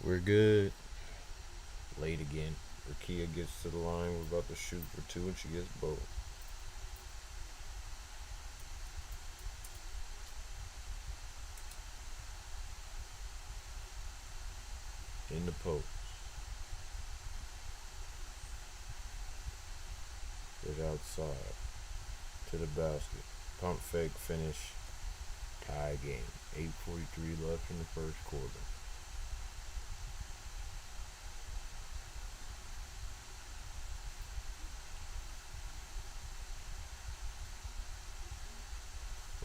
We're good. Late again. Rakia gets to the line. We're about to shoot for two, and she gets both. In the post. Get outside. To the basket. Pump fake finish. Tie game. 8:43 left in the first quarter.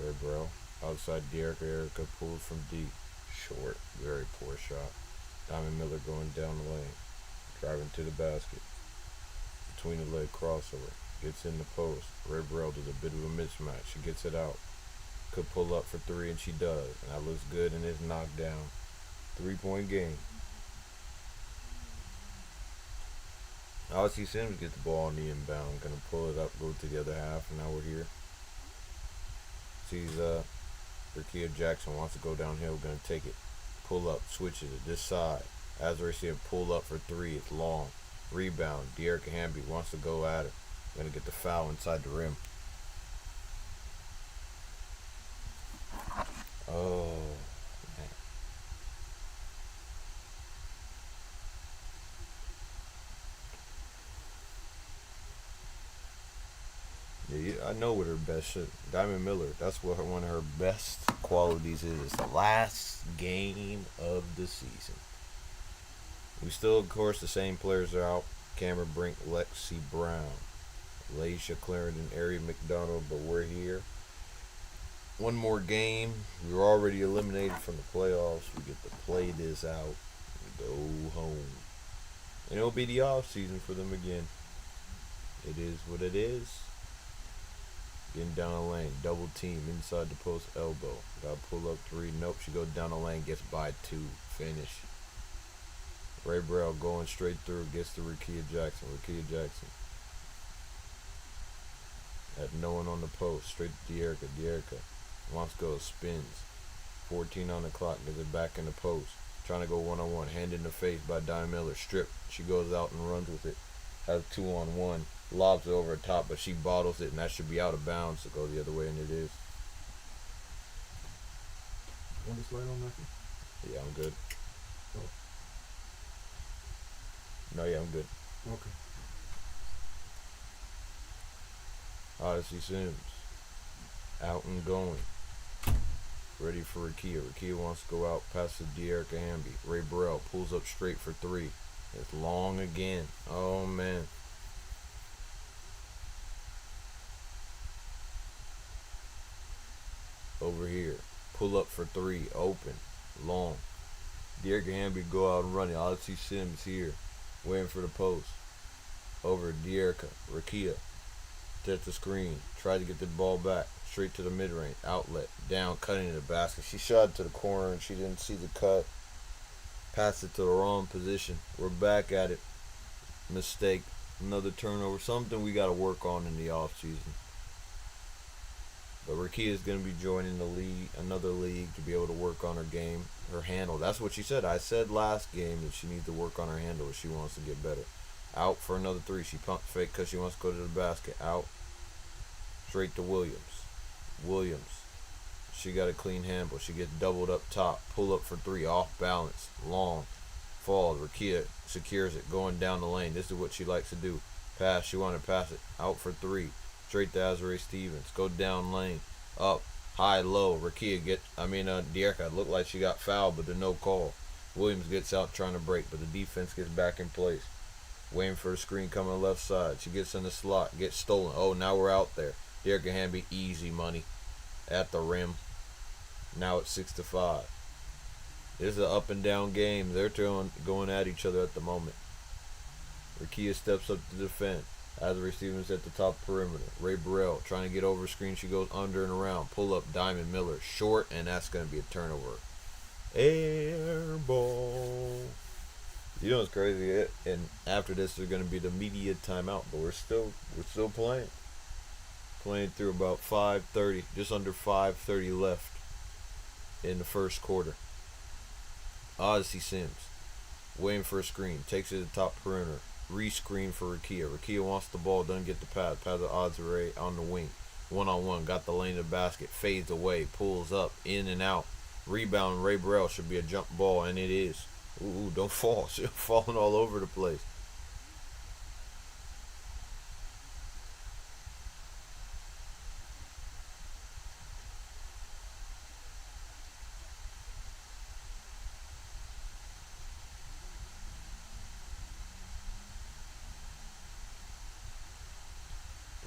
Red bro. Outside Derek Erica pulls from deep. Short. Very poor shot. Diamond Miller going down the lane. Driving to the basket. Between the leg crossover. Gets in the post. Red Burrell does a bit of a mismatch. She gets it out. Could pull up for three, and she does. And that looks good, and it's knocked down. 3-point game. Odyssey Sims gets the ball on the inbound. Gonna pull it up, go to the other half, and now we're here. Sees Rakia Jackson wants to go downhill, gonna take it. Pull up, switches it this side. Azure see him pull up for three. It's long. Rebound. De'Erica Hamby wants to go at her. Gonna get the foul inside the rim. Oh, man. Yeah, I know what her best shit. Diamond Miller. That's what one of her best qualities is. It's the last game of the season. We still, of course, the same players are out. Cameron Brink, Lexi Brown, Laisha Clarendon, Ari McDonald, but we're here. One more game. We were already eliminated from the playoffs. We get to play this out and go home. And it'll be the off season for them again. It is what it is. Getting down the lane. Double team inside the post elbow. Got to pull up three. Nope. She goes down the lane. Gets by two. Finish. Ray Burrell going straight through. Gets to Rakia Jackson. Rakia Jackson. Had no one on the post. Straight to De'Erica. De'Erica wants to go. Spins. 14 on the clock. Gets it back in the post. Trying to go one-on-one. Hand in the face by Diamond Miller. Strip. She goes out and runs with it. Has 2-on-1. Lobs it over the top, but she bottles it, and that should be out of bounds to go the other way, and it is. Want to slide on Matthew? Yeah, I'm good. Oh. No, yeah, I'm good. Okay. Odyssey Sims. Out and going. Ready for Rakia. Rakia wants to go out past the De'Erica Hamby. Ray Burrell pulls up straight for three. It's long again. Oh, man. Over here. Pull up for three. Open. Long. De'Erica Hamby go out and run it. Odyssey Sims here. Waiting for the post. Over De'Erica. Rakia. Set the screen. Tried to get the ball back. Straight to the mid-range. Outlet. Down. Cutting in the basket. She shot it to the corner and she didn't see the cut. Passed it to the wrong position. We're back at it. Mistake. Another turnover. Something we got to work on in the offseason. But Rakia is going to be joining the league, another league, to be able to work on her game, her handle. That's what she said. I said last game that she needs to work on her handle if she wants to get better. Out for another three. She pump fake because she wants to go to the basket. Out. Straight to Williams. Williams. She got a clean handle. She gets doubled up top. Pull up for three. Off balance. Long. Falls. Rakia secures it. Going down the lane. This is what she likes to do. Pass. She wanted to pass it. Out for three. Straight to Azure Stevens. Go down lane. Up. High, low. Rakia De'Erica looked like she got fouled, but there's no call. Williams gets out trying to break, but the defense gets back in place. Waiting for the screen coming left side. She gets in the slot. Gets stolen. Oh, now we're out there. De'Erica Hamby, easy money. At the rim. Now it's 6-5. This is an up and down game. They're going at each other at the moment. Rakia steps up to defend. Azure Stevens at the top perimeter. Ray Burrell trying to get over screen. She goes under and around. Pull up Diamond Miller. Short, and that's going to be a turnover. Air ball. You know what's crazy? And after this, there's going to be the media timeout. But we're still playing. Playing through about 5:30, just under 5:30 left in the first quarter. Odyssey Sims. waiting for a screen, takes it to the top perimeter, re-screen for Rakia. Rakia wants the ball, doesn't get the pass the odds array on the wing. One-on-one, got the lane of the basket, fades away, pulls up, in and out. Rebound, Ray Burrell, should be a jump ball, and it is. Ooh, don't fall. She's falling all over the place.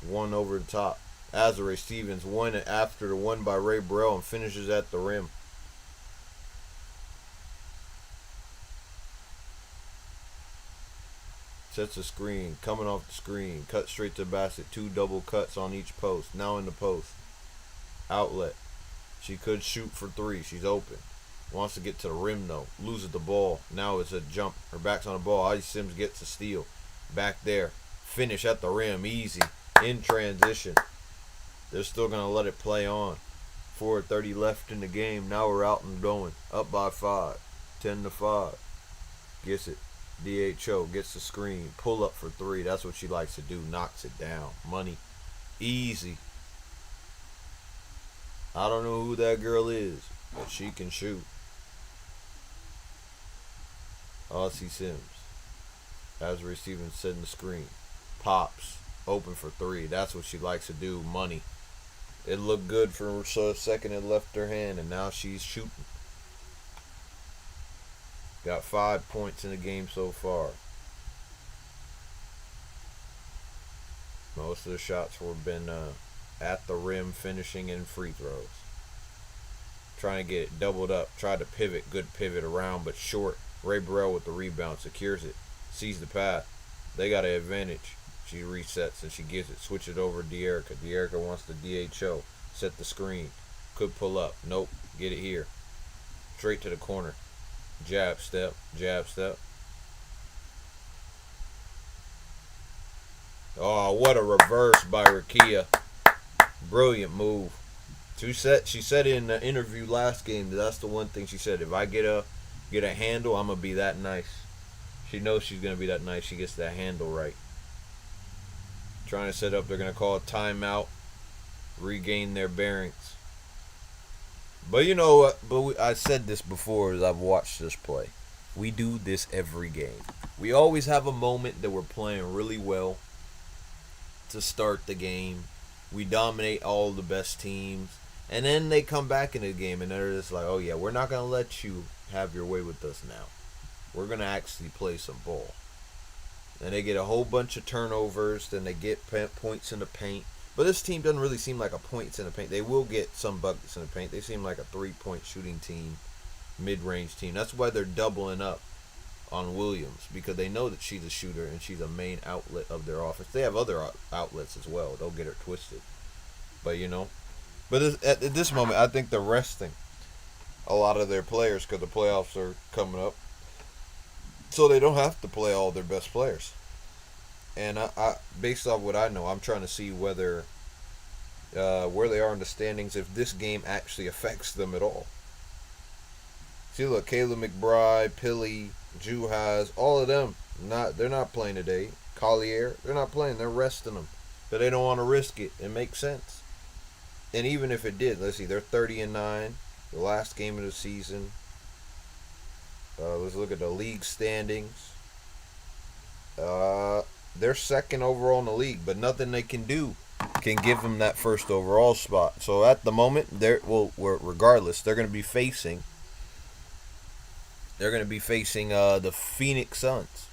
One over the top. Azare Stevens won it after the one by Ray Burrell and finishes at the rim. Sets a screen, coming off the screen, cut straight to the basket, 2 double cuts on each post. Now in the post. Outlet. She could shoot for 3. She's open. Wants to get to the rim though. Loses the ball. Now it's a jump. Her back's on the ball. Ice Sims gets a steal. Back there. Finish at the rim. Easy. In transition. They're still going to let it play on. 4:30 left in the game. Now we're out and going. Up by 5. 10-5. Gets it. DHO gets the screen. Pull up for 3. That's what she likes to do. Knocks it down. Money. Easy. I don't know who that girl is, but she can shoot. Aussie Sims. Azare Stevens setting the screen. Pops. Open for 3. That's what she likes to do. Money. It looked good for a second. It left her hand, and now she's shooting. Got 5 points in the game so far. Most of the shots were been at the rim, finishing in free throws. Trying to get it doubled up. Tried to pivot. Good pivot around, but short. Ray Burrell with the rebound. Secures it. Sees the path. They got an advantage. She resets and she gives it. Switch it over to De'Erica. De'Erica wants the DHO. Set the screen. Could pull up. Nope. Get it here. Straight to the corner. Jab step. Jab step. Oh, what a reverse by Rakia. Brilliant move. She said in the interview last game that's the one thing she said. If I get a handle, I'm gonna be that nice. She knows she's gonna be that nice. She gets that handle right. Trying to set up. They're gonna call a timeout. Regain their bearings. But you know what? I said this before as I've watched this play. We do this every game. We always have a moment that we're playing really well to start the game. We dominate all the best teams. And then they come back into the game and they're just like, oh yeah, we're not going to let you have your way with us now. We're going to actually play some ball. And they get a whole bunch of turnovers. Then they get points in the paint. But this team doesn't really seem like a points in the paint. They will get some buckets in the paint. They seem like a 3-point shooting team, mid-range team. That's why they're doubling up on Williams, because they know that she's a shooter and she's a main outlet of their offense. They have other outlets as well. Don't get her twisted. But, at this moment, I think they're resting a lot of their players because the playoffs are coming up. So they don't have to play all their best players. And I based off what I know, I'm trying to see whether where they are in the standings, if this game actually affects them at all. See, look, Kayla McBride, Pilly, Juhaz, all of them, they're not playing today. Collier, they're not playing. They're resting them. But they don't want to risk it. It makes sense. And even if it did, let's see, they're 30-9, the last game of the season. Let's look at the league standings. They're second overall in the league, but nothing they can do can give them that first overall spot. So at the moment, regardless, they're going to be facing the Phoenix Suns.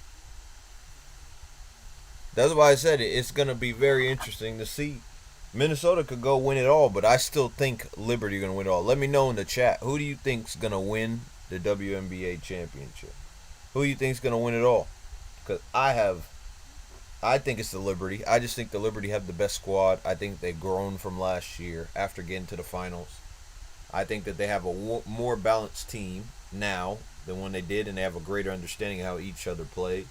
That's why I said it's going to be very interesting to see. Minnesota could go win it all, but I still think Liberty going to win it all. Let me know in the chat, who do you think's going to win the WNBA championship? Who do you think's going to win it all? Because I think it's the Liberty. I just think the Liberty have the best squad. I think they've grown from last year after getting to the finals. I think that they have a more balanced team now than when they did, and they have a greater understanding of how each other plays.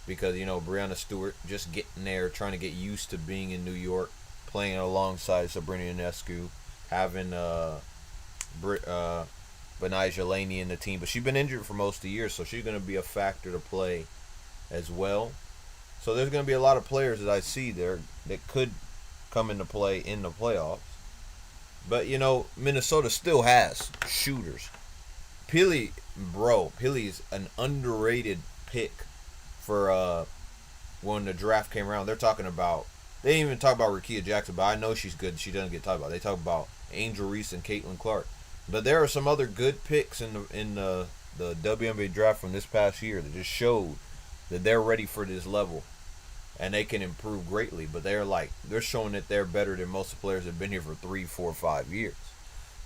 Because, Breanna Stewart just getting there, trying to get used to being in New York, playing alongside Sabrina Ionescu, having Benijah Laney in the team, but she's been injured for most of the year, so she's going to be a factor to play as well. So there's going to be a lot of players that I see there that could come into play in the playoffs. But, Minnesota still has shooters. Pili's an underrated pick for when the draft came around. They didn't even talk about Rakia Jackson, but I know she's good. She doesn't get talked about. They talk about Angel Reese and Caitlin Clark. But there are some other good picks in the WNBA draft from this past year that just showed that they're ready for this level. And they can improve greatly, but they're showing that they're better than most of the players that have been here for 3, 4, 5 years.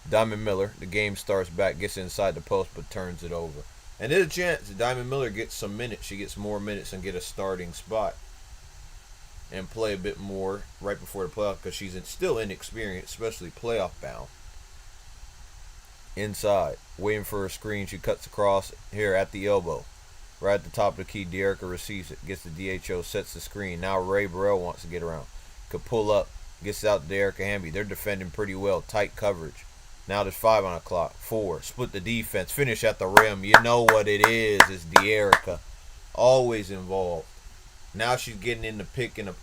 Diamond Miller, the game starts back, gets inside the post, but turns it over. And there's a chance Diamond Miller gets some minutes. She gets more minutes and get a starting spot and play a bit more right before the playoff because she's still inexperienced, especially playoff bound. Inside, waiting for a screen, she cuts across here at the elbow. Right at the top of the key, Dearica receives it, gets the DHO, sets the screen. Now Ray Burrell wants to get around. Could pull up, gets out to Dearica Hamby. They're defending pretty well, tight coverage. Now there's 5 on the clock. 4, split the defense, finish at the rim. You know what it is. It's Dearica, always involved. Now she's getting in the pick and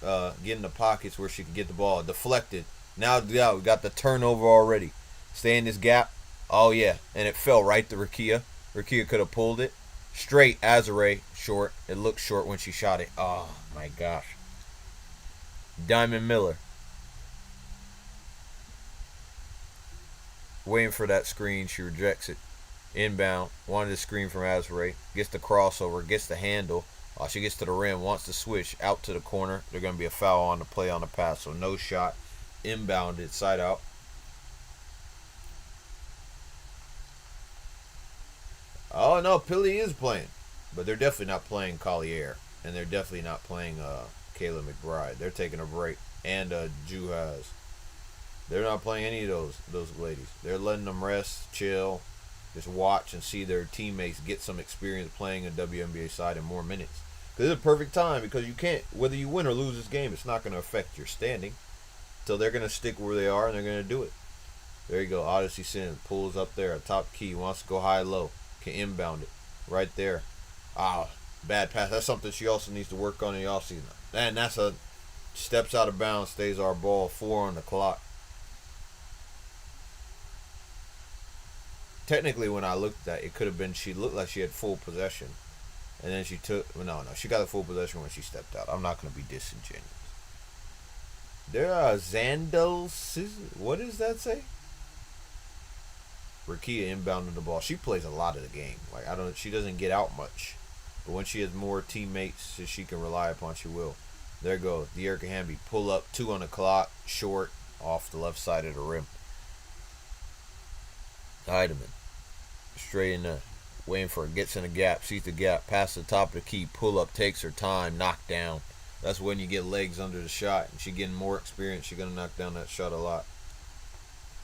getting the pockets where she can get the ball deflected. Now we got the turnover already. Stay in this gap. Oh yeah, and it fell right to Rakia. Rakia could have pulled it. Straight, Azare, short. It looked short when she shot it. Oh, my gosh. Diamond Miller. Waiting for that screen. She rejects it. Inbound. Wanted the screen from Azare. Gets the crossover. Gets the handle. She gets to the rim. Wants to switch. Out to the corner. They're going to be a foul on the play on the pass. So no shot. Inbounded. Side out. Oh, no, Pili is playing. But they're definitely not playing Collier. And they're definitely not playing Kayla McBride. They're taking a break. And Juhaz. They're not playing any of those ladies. They're letting them rest, chill, just watch and see their teammates get some experience playing a WNBA side and more minutes. Because it's a perfect time because you can't, whether you win or lose this game, it's not going to affect your standing. So they're going to stick where they are and they're going to do it. There you go. Odyssey Sims pulls up there. Top key. Wants to go high-low. Can inbound it. Right there. Bad pass. That's something she also needs to work on in the offseason. And that's steps out of bounds. Stays our ball. 4 on the clock. Technically, when I looked at it, it could have been she looked like she had full possession. And then she took... No. She got a full possession when she stepped out. I'm not going to be disingenuous. There are Zandals. What does that say? Rakia inbounding the ball. She plays a lot of the game. She doesn't get out much. But when she has more teammates that she can rely upon, she will. There goes Dearica Hamby. Pull up. 2 on the clock. Short. Off the left side of the rim. Heidemann. Straight in there. Waiting for it. Gets in the gap. Sees the gap. Past the top of the key. Pull up. Takes her time. Knock down. That's when you get legs under the shot. And she getting more experience. She's going to knock down that shot a lot.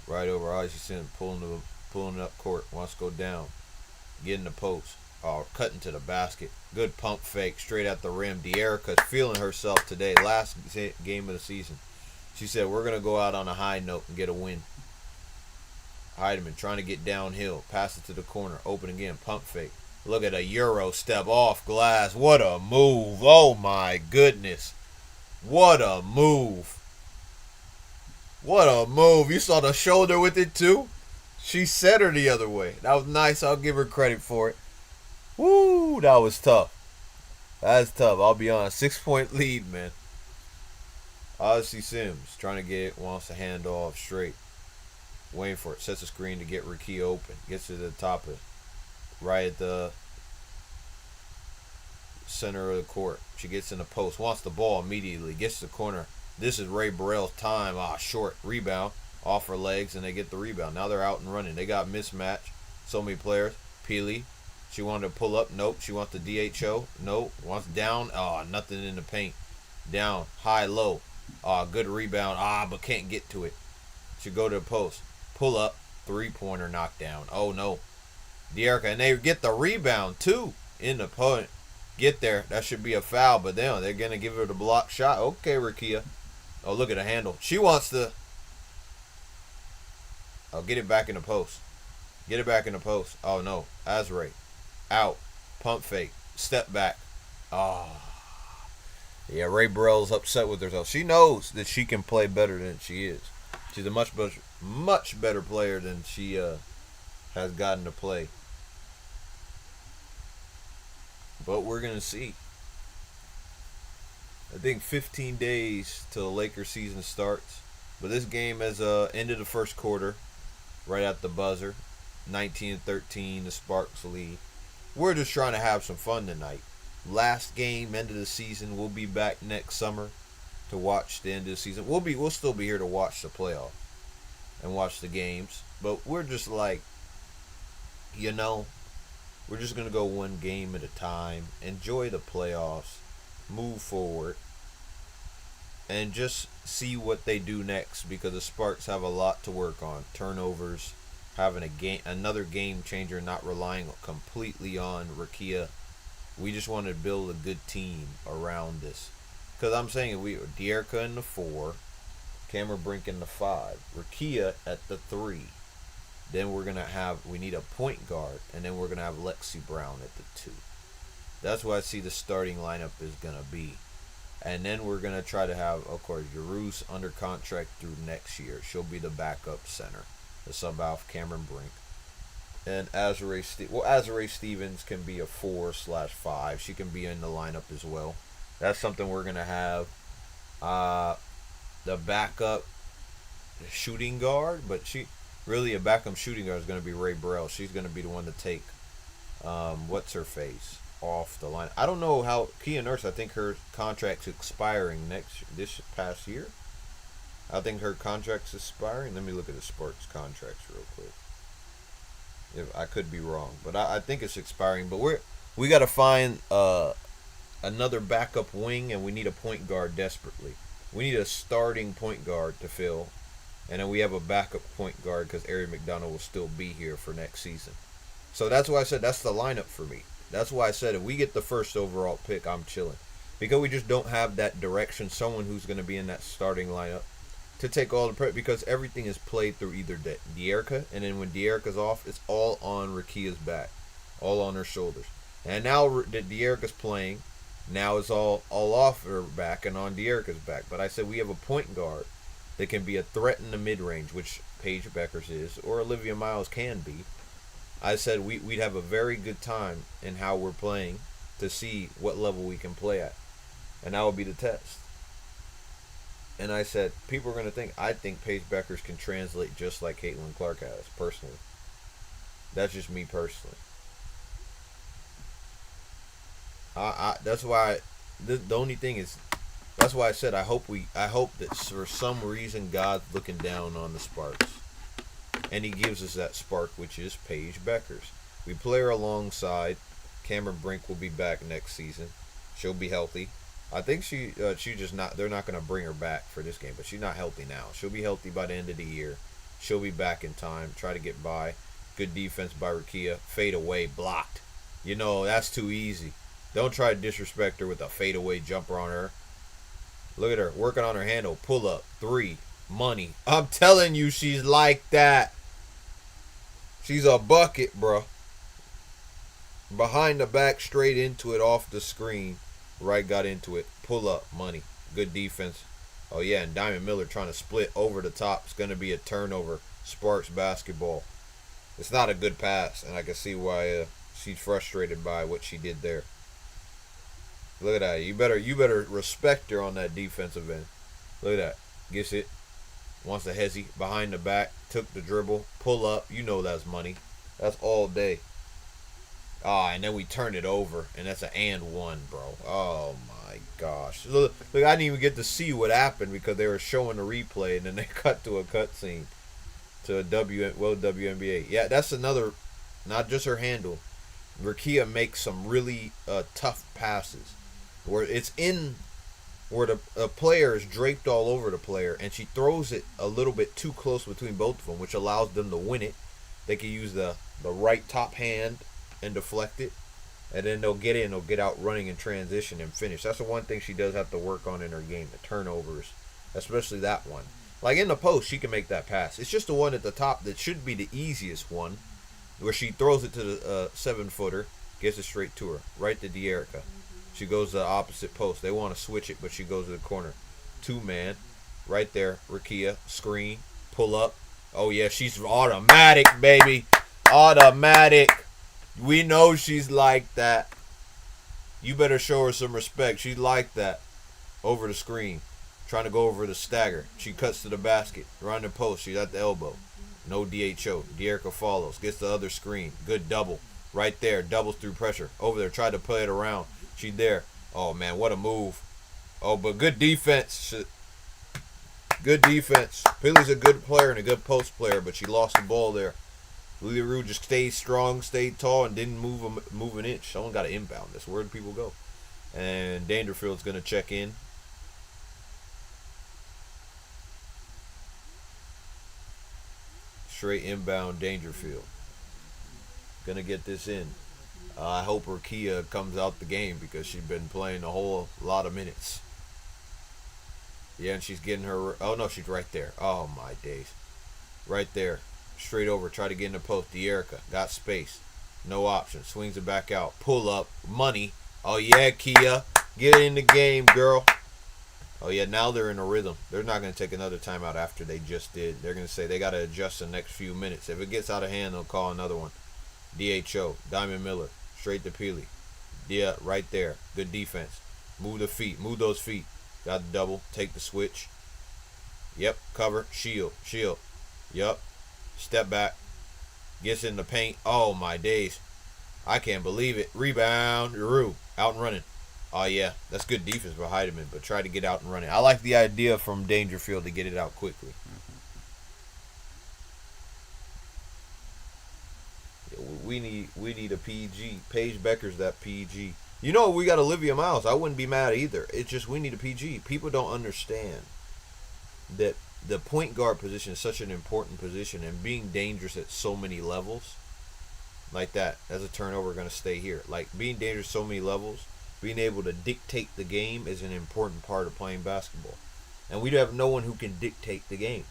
Right over Odyssey Sims. Pulling it up court. Wants to go down. Getting the post. Cutting to the basket. Good pump fake. Straight at the rim. Dearica's feeling herself today. Last game of the season. She said, we're going to go out on a high note and get a win. Heidemann trying to get downhill. Pass it to the corner. Open again. Pump fake. Look at a Euro step off glass. What a move. Oh, my goodness. What a move. What a move. You saw the shoulder with it, too? She set her the other way. That was nice. I'll give her credit for it. Woo, that was tough. That's tough. I'll be honest. 6-point lead, man. Odyssey Sims trying to get it. Wants to hand off straight. Waiting for it. Sets a screen to get Rakia open. Gets to the top of it. Right at the center of the court. She gets in the post. Wants the ball immediately. Gets to the corner. This is Ray Burrell's time. Short rebound. Off her legs, and they get the rebound. Now they're out and running. They got mismatch. So many players. Pili. She wanted to pull up. Nope. She wants the DHO. Nope. Wants down. Nothing in the paint. Down. High, low. Good rebound. But can't get to it. Should go to the post. Pull up. 3-pointer knockdown. Oh, no. Dearica. And they get the rebound, too. In the point. Get there. That should be a foul. But they're going to give her the block shot. Okay, Rakia. Oh, look at the handle. She wants to... get it back in the post. Get it back in the post. Oh no. Azray. Out. Pump fake. Step back. Oh. Yeah, Ray Burrell's upset with herself. She knows that she can play better than she is. She's a much better player than she has gotten to play. But we're gonna see. I think 15 days till the Lakers season starts. But this game has ended the first quarter right at the buzzer. 19-13, the Sparks lead. We're just trying to have some fun tonight. Last game, end of the season. We'll be back next summer to watch the end of the season. We'll still be here to watch the playoffs and watch the games. But we're just like, you know, we're just gonna go one game at a time. Enjoy the playoffs. Move forward. And just see what they do next, because the Sparks have a lot to work on. Turnovers, having another game changer, not relying completely on Rakia. We just want to build a good team around this. Because I'm saying Dierka in the 4, Cameron Brink in the 5, Rakia at the 3. Then we need a point guard, and then we're going to have Lexi Brown at the 2. That's what I see the starting lineup is going to be. And then we're going to try to have, of course, Yaru's under contract through next year. She'll be the backup center. The sub out Cameron Brink. And Azare Stevens can be a 4/5. She can be in the lineup as well. That's something we're going to have. The backup shooting guard, but a backup shooting guard is going to be Ray Burrell. She's going to be the one to take, what's-her-face off the line. I don't know how Kia Nurse, I think her contract's expiring this past year. I think her contract's expiring. Let me look at the Sparks contracts real quick. If I could be wrong, but I think it's expiring. But we got to find another backup wing, and we need a point guard desperately. We need a starting point guard to fill, and then we have a backup point guard because Ari McDonough will still be here for next season. So that's why I said that's the lineup for me. That's why I said if we get the first overall pick, I'm chilling, because we just don't have that direction. Someone who's going to be in that starting lineup to take all the prep, because everything is played through either Dierka, and then when Dierka's off, it's all on Rakia's back, all on her shoulders. And now that Dierka's playing, now it's all off her back and on Dierka's back. But I said we have a point guard that can be a threat in the mid-range, which Paige Beckers is, or Olivia Miles can be. I said we'd have a very good time in how we're playing to see what level we can play at. And that will be the test. And I said, people are going to I think Paige Beckers can translate just like Caitlin Clark has, personally. That's just me personally. That's why, the only thing is, that's why I said I hope that for some reason God's looking down on the Sparks. And he gives us that spark, which is Paige Beckers. We play her alongside. Cameron Brink will be back next season. She'll be healthy. I think she just not. They're not going to bring her back for this game, but she's not healthy now. She'll be healthy by the end of the year. She'll be back in time. Try to get by. Good defense by Rakia. Fade away, blocked. You know that's too easy. Don't try to disrespect her with a fade away jumper on her. Look at her working on her handle. Pull up 3, money. I'm telling you, she's like that. She's a bucket, bro. Behind the back, straight into it, off the screen. Right, got into it. Pull up, money. Good defense. Oh, yeah, and Diamond Miller trying to split over the top. It's going to be a turnover. Sparks basketball. It's not a good pass, and I can see why she's frustrated by what she did there. Look at that. You better respect her on that defensive end. Look at that. Gets it. Wants a hezzy. Behind the back. Took the dribble. Pull up. You know that's money. That's all day. And then we turn it over, and that's an and one, bro. Oh, my gosh. Look, I didn't even get to see what happened because they were showing the replay, and then they cut to a cutscene to a WNBA. Yeah, that's another, not just her handle. Rakia makes some really tough passes where it's in where the player is draped all over the player, and she throws it a little bit too close between both of them, which allows them to win it. They can use the right top hand and deflect it, and then they'll get out running in transition and finish. That's the one thing she does have to work on in her game, the turnovers, especially that one. Like in the post, she can make that pass. It's just the one at the top that should be the easiest one, where she throws it to the 7-footer, gets it straight to her, right to De'Erica. She goes to the opposite post. They want to switch it, but she goes to the corner. 2-man, right there. Rakia, screen, pull up. Oh yeah, she's automatic, baby. Automatic. We know she's like that. You better show her some respect. She's like that. Over the screen. Trying to go over the stagger. She cuts to the basket. Around the post. She's at the elbow. No DHO. De'Erica follows. Gets the other screen. Good double. Right there. Doubles through pressure. Over there. Tried to play it around. She's there. Oh, man. What a move. Oh, but good defense. Good defense. Pilly's a good player and a good post player, but she lost the ball there. Lily Rue just stayed strong, stayed tall, and didn't move an inch. Someone got to inbound this. Where do people go? And Dangerfield's going to check in. Straight inbound Dangerfield. Gonna get this in. I hope Rakia comes out the game because she's been playing a whole lot of minutes. Yeah, and she's getting her. Oh no, she's right there. Oh my days. Right there. Straight over. Try to get in the post. De'Erica. Got space. No option. Swings it back out. Pull up. Money. Oh yeah, Kia. Get in the game, girl. Oh, yeah, now they're in a rhythm. They're not going to take another timeout after they just did. They're going to say they got to adjust the next few minutes. If it gets out of hand, they'll call another one. DHO, Diamond Miller, straight to Peely. Yeah, right there. Good defense. Move the feet. Move those feet. Got the double. Take the switch. Yep, cover. Shield. Yep. Step back. Gets in the paint. Oh, my days. I can't believe it. Rebound. Rue. Out and running. Oh, yeah. That's good defense by Heidemann, but try to get out and run it. I like the idea from Dangerfield to get it out quickly. Yeah, we need a PG. Paige Becker's that PG. You know, we got Olivia Miles. I wouldn't be mad either. It's just we need a PG. People don't understand that the point guard position is such an important position, and being dangerous at so many levels like that, as a turnover, going to stay here. Like, being dangerous at so many levels, being able to dictate the game is an important part of playing basketball. And we have no one who can dictate the game.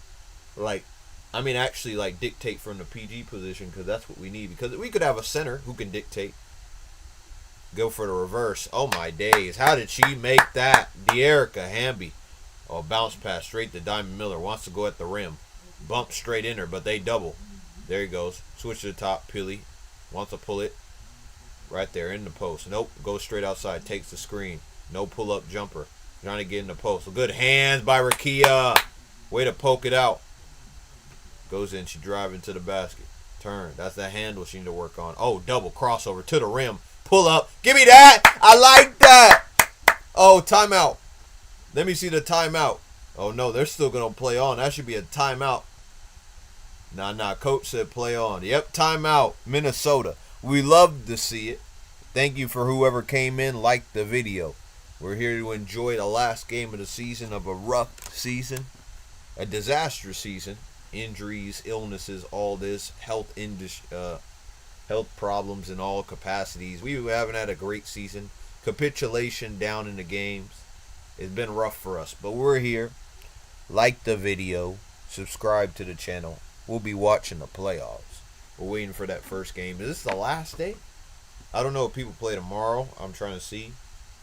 Actually, dictate from the PG position, because that's what we need. Because we could have a center who can dictate. Go for the reverse. Oh, my days. How did she make that? De'Erica Hamby. Oh, bounce pass straight to Diamond Miller. Wants to go at the rim. Bump straight in her, but they double. There he goes. Switch to the top. Pilly wants to pull it. Right there in the post. Nope. Goes straight outside. Takes the screen. No pull-up jumper. Trying to get in the post. Good hands by Rakia. Way to poke it out. Goes in. She driving to the basket. Turn. That's the handle she need to work on. Oh, double crossover to the rim. Pull up. Give me that. I like that. Oh, timeout. Let me see the timeout. Oh, no. They're still going to play on. That should be a timeout. Nah. Coach said play on. Yep, timeout. Minnesota. We love to see it. Thank you for whoever came in, liked the video. We're here to enjoy the last game of the season, of a rough season, a disastrous season. Injuries, illnesses, all this, health problems in all capacities. We haven't had a great season. Capitulation down in the games. It's been rough for us, but we're here. Like the video. Subscribe to the channel. We'll be watching the playoffs. We're waiting for that first game. Is this the last day? I don't know if people play tomorrow. I'm trying to see.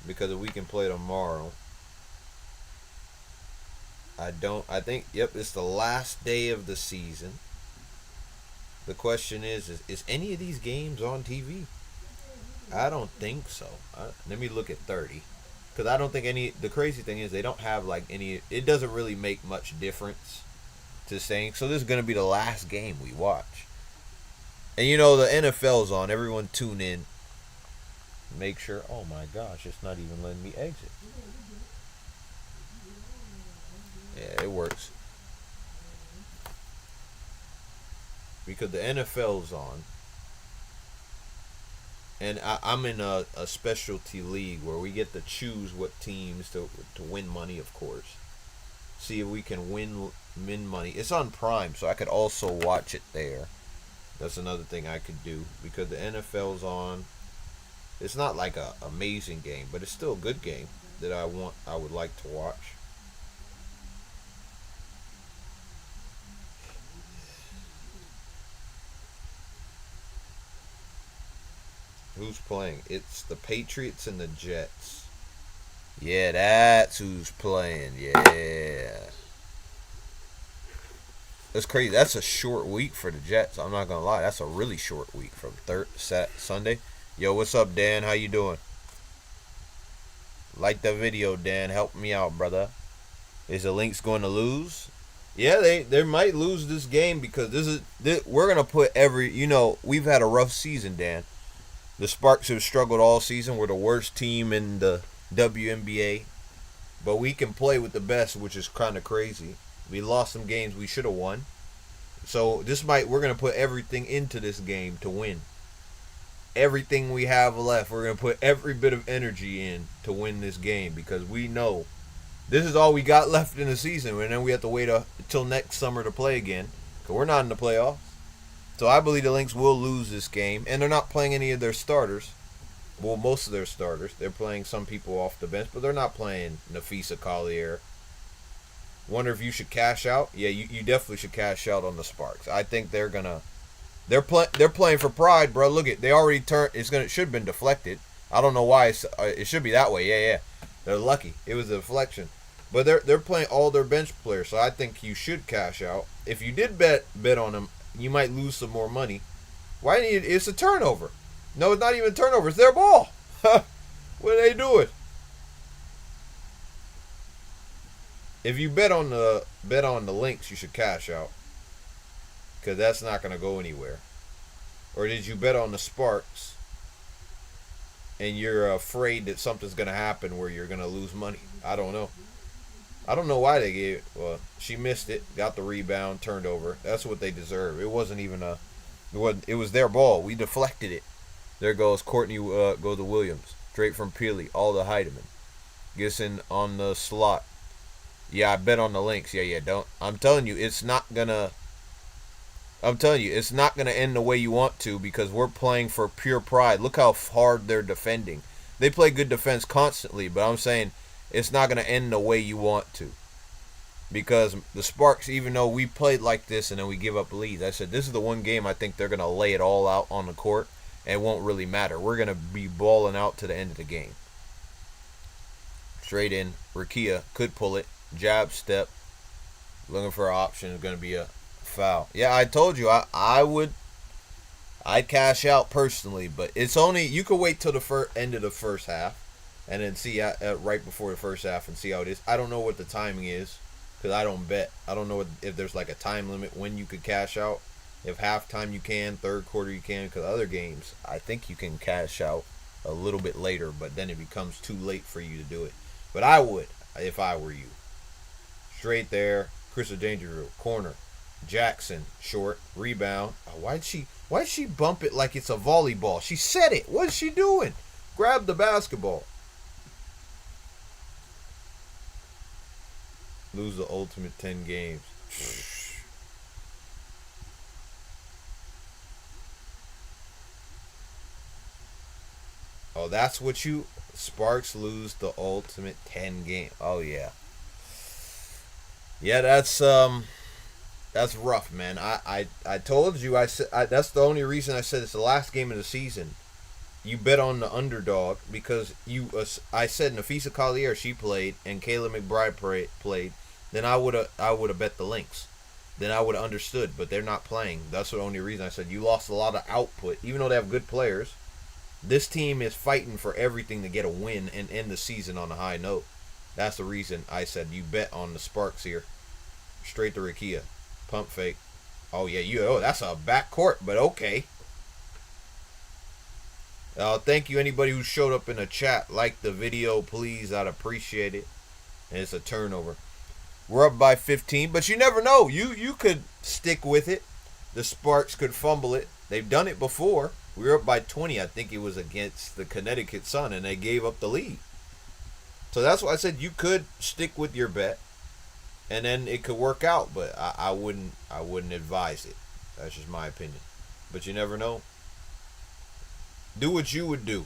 Because if we can play tomorrow. I think, yep, it's the last day of the season. The question is any of these games on TV? I don't think so. Let me look at 30. Because I don't think the crazy thing is they don't have any, it doesn't really make much difference to saying. So this is going to be the last game we watch. And you know, the NFL's on. Everyone tune in. Make sure. Oh my gosh, it's not even letting me exit. Yeah, it works. Because the NFL's on. And I'm in a specialty league where we get to choose what teams to win money, of course. See if we can win money. It's on Prime, so I could also watch it there. That's another thing I could do because the NFL's on. It's not like a amazing game, but it's still a good game that I would like to watch. Who's playing? It's the Patriots and the Jets. Yeah, that's who's playing. Yeah. That's crazy. That's a short week for the Jets. I'm not gonna lie. That's a really short week from Sunday. Yo, what's up, Dan? How you doing? Like the video, Dan. Help me out, brother. Is the Lynx going to lose? Yeah, they might lose this game because we're gonna put we've had a rough season, Dan. The Sparks have struggled all season. We're the worst team in the WNBA, but we can play with the best, which is kind of crazy. We lost some games we should have won. So we're going to put everything into this game to win. Everything we have left, we're going to put every bit of energy in to win this game because we know this is all we got left in the season, and then we have to wait until next summer to play again because we're not in the playoffs. So I believe the Lynx will lose this game, and they're not playing any of their starters. Well, most of their starters. They're playing some people off the bench, but they're not playing Nafisa Collier. Wonder if you should cash out? Yeah, you definitely should cash out on the Sparks. I think they're playing for pride, bro. Look they already turned. It should have been deflected. I don't know why it should be that way. Yeah. They're lucky. It was a deflection. But they're playing all their bench players, so I think you should cash out. If you did bet on them, you might lose some more money. It's a turnover. No, it's not even a turnover. It's their ball. What are they doing? If you bet on the Lynx, you should cash out because that's not going to go anywhere. Or did you bet on the Sparks and you're afraid that something's going to happen where you're going to lose money? I don't know. I don't know why they gave it. Well, she missed it, got the rebound, turned over. That's what they deserve. It wasn't even it was their ball. We deflected it. There goes Courtney goes to Williams. Straight from Peely, all to Heidemann. Gets in on the slot. Yeah, I bet on the Lynx. Yeah, don't. I'm telling you, it's not gonna end the way you want to because we're playing for pure pride. Look how hard they're defending. They play good defense constantly, but I'm saying it's not gonna end the way you want to. Because the Sparks, even though we played like this and then we give up leads, I said this is the one game I think they're gonna lay it all out on the court and it won't really matter. We're gonna be balling out to the end of the game. Straight in, Rakia could pull it. Jab step, looking for an option is going to be a foul. Yeah, I told you I'd cash out personally, but it's only you could wait till the end of the first half and then see right before the first half and see how it is. I don't know what the timing is because I don't bet. I don't know if there's like a time limit when you could cash out. If halftime you can, third quarter you can, because other games I think you can cash out a little bit later, but then it becomes too late for you to do it. But I would if I were you. Straight there, Crystal Dangerfield, corner, Jackson, short, rebound. Oh, why'd she bump it like it's a volleyball? She said it. What's she doing? Grab the basketball. Lose the ultimate 10 games. Oh, that's what Sparks lose the ultimate 10 game. Oh yeah. Yeah, that's rough, man. I told you that's the only reason I said it's the last game of the season. You bet on the underdog because I said Nafisa Collier she played and Kayla McBride played. Then I would have bet the Lynx. Then I would have understood, but they're not playing. That's the only reason I said you lost a lot of output, even though they have good players. This team is fighting for everything to get a win and end the season on a high note. That's the reason I said you bet on the Sparks here. Straight to Rakia. Pump fake. Oh, yeah. That's a back court, but okay. Thank you, anybody who showed up in the chat. Like the video, please. I'd appreciate it. And it's a turnover. We're up by 15, but you never know. You could stick with it. The Sparks could fumble it. They've done it before. We were up by 20. I think it was against the Connecticut Sun, and they gave up the lead. So that's why I said you could stick with your bet, and then it could work out. But I wouldn't advise it. That's just my opinion. But you never know. Do what you would do.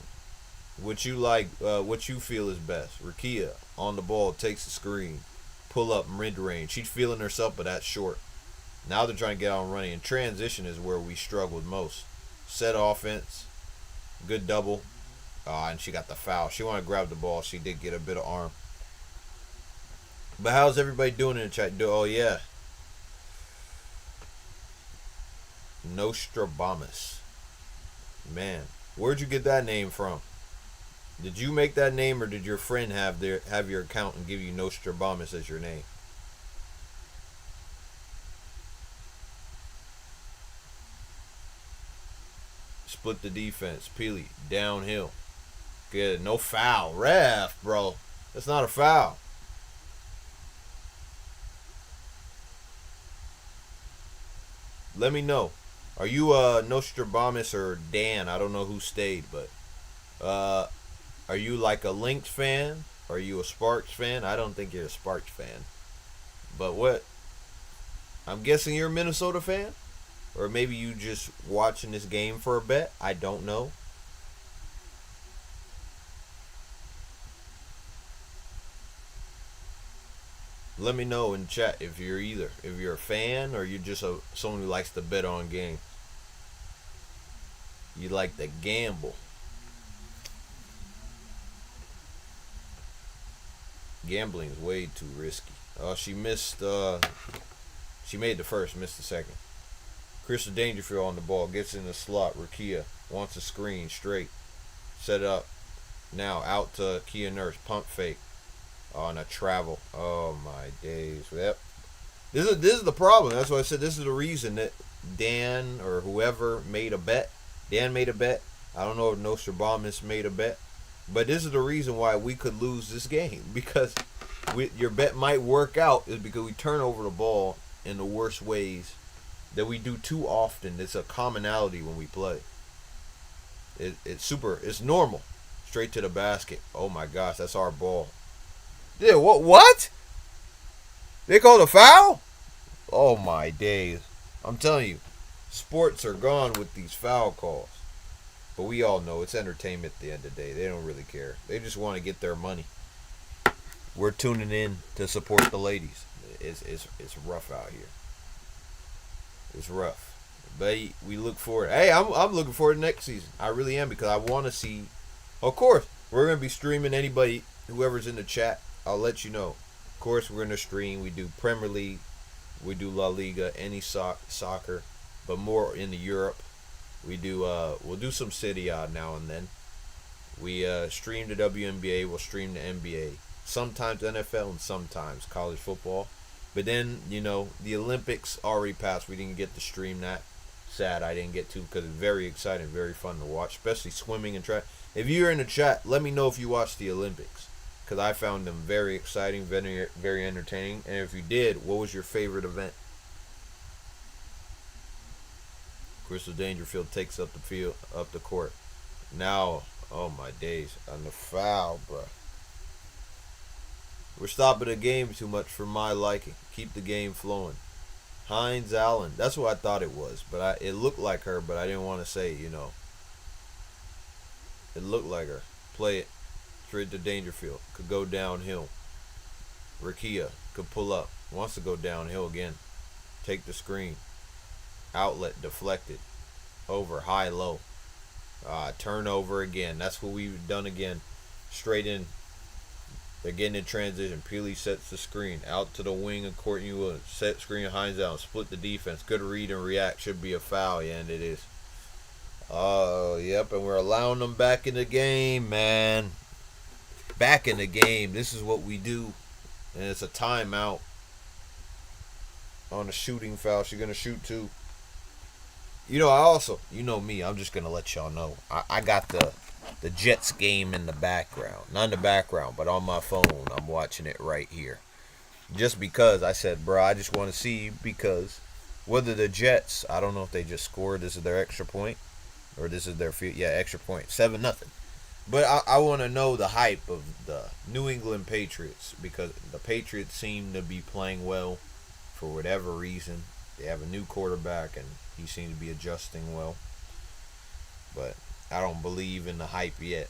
What you like. What you feel is best. Rakia on the ball takes the screen, pull up mid range. She's feeling herself, but that's short. Now they're trying to get on running. And transition is where we struggled most. Set offense. Good double. And she got the foul. She wanted to grab the ball. She did get a bit of arm. But how's everybody doing in the chat? Oh, yeah. Nostradamus. Man, where'd you get that name from? Did you make that name, or did your friend have your account and give you Nostradamus as your name? Split the defense. Peely, downhill. Good. No foul. Ref, bro. That's not a foul. Let me know. Are you Nostradamus or Dan? I don't know who stayed, but are you like a Lynx fan? Are you a Sparks fan? I don't think you're a Sparks fan. But what? I'm guessing you're a Minnesota fan? Or maybe you just watching this game for a bet? I don't know. Let me know in chat if you're either. If you're a fan or you're just someone who likes to bet on games. You like to gamble. Gambling is way too risky. Oh, she missed. She made the first, missed the second. Crystal Dangerfield on the ball. Gets in the slot. Rakia wants a screen. Straight. Set up. Now out to Kia Nurse. Pump fake. On a travel. Oh my days. Yep. This is the problem. That's why I said this is the reason that Dan or whoever made a bet. Dan made a bet. I don't know if Nostradamus made a bet. But this is the reason why we could lose this game. Because your bet might work out is because we turn over the ball in the worst ways that we do too often. It's a commonality when we play. It's normal. Straight to the basket. Oh my gosh, that's our ball. Yeah, what? They called a foul? Oh my days. I'm telling you, sports are gone with these foul calls. But we all know it's entertainment at the end of the day. They don't really care. They just want to get their money. We're tuning in to support the ladies. It's rough out here. It's rough. But we look forward. Hey, I'm looking forward to next season. I really am, because I want to see. Of course, we're going to be streaming anybody, whoever's in the chat. I'll let you know. Of course, we're going to stream. We do Premier League. We do La Liga, any soccer, but more in the Europe. We do. We'll do some City now and then. We stream the WNBA. We'll stream the NBA. Sometimes NFL and sometimes college football. But then, the Olympics already passed. We didn't get to stream that. Sad I didn't get to, because it's very exciting, very fun to watch, especially swimming and track. If you're in the chat, let me know if you watched the Olympics, because I found them very exciting, very, very entertaining. And if you did, what was your favorite event? Crystal Dangerfield takes up the court. Now, oh my days, on the foul, bro. We're stopping the game too much for my liking. Keep the game flowing. Hines Allen. That's what I thought it was. But it looked like her, but I didn't want to say, It looked like her. Play it. Straight to Dangerfield. Could go downhill. Rakia could pull up. Wants to go downhill again. Take the screen. Outlet deflected. Over. High low. Turnover again. That's what we've done again. Straight in. They're getting in transition. Peely sets the screen. Out to the wing of Courtney Williams. Set screen of Hines Allen. Split the defense. Good read and react. Should be a foul. Yeah, and it is. Oh, yep. And we're allowing them back in the game, man. Back in the game. This is what we do. And it's a timeout. On a shooting foul. She's going to shoot too. I also, me. I'm just going to let y'all know. I got the Jets game in the background. Not in the background, but on my phone. I'm watching it right here. Just because I said, bro, I just want to see, because whether the Jets, I don't know if they just scored. This is their extra point. Or this is their field. Yeah, extra point. 7-0. But I want to know the hype of the New England Patriots, because the Patriots seem to be playing well for whatever reason. They have a new quarterback, and he seems to be adjusting well. But I don't believe in the hype yet.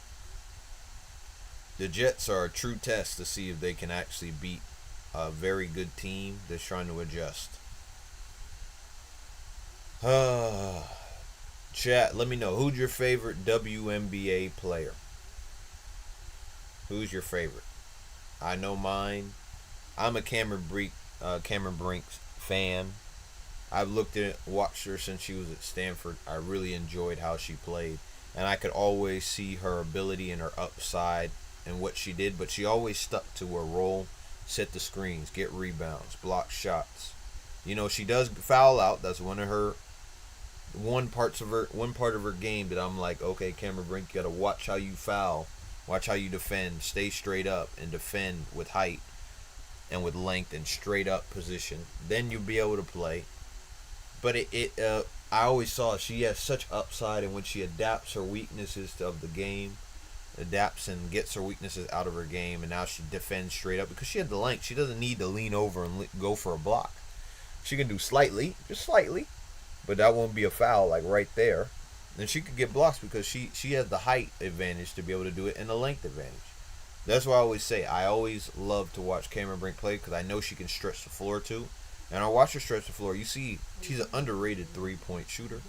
The Jets are a true test to see if they can actually beat a very good team that's trying to adjust. Chat, let me know. Who's your favorite WNBA player? Who's your favorite? I know mine. I'm a Cameron Brink's fan. I've watched her since she was at Stanford. I really enjoyed how she played, and I could always see her ability and her upside and what she did. But she always stuck to her role: set the screens, get rebounds, block shots. You know, she does foul out. That's one part of her game that I'm like, okay, Cameron Brink, you gotta watch how you foul, watch how you defend, stay straight up and defend with height and with length and straight up position. Then you'll be able to play. But I always saw she has such upside, and when she adapts her weaknesses of the game, adapts and gets her weaknesses out of her game, and now she defends straight up because she had the length. She doesn't need to lean over and go for a block. She can do slightly, just slightly, but that won't be a foul, like right there. And she could get blocks because she has the height advantage to be able to do it and the length advantage. That's why I always say I always love to watch Cameron Brink play because I know she can stretch the floor too. And I watch her stretch the floor. You see, she's an underrated three-point shooter.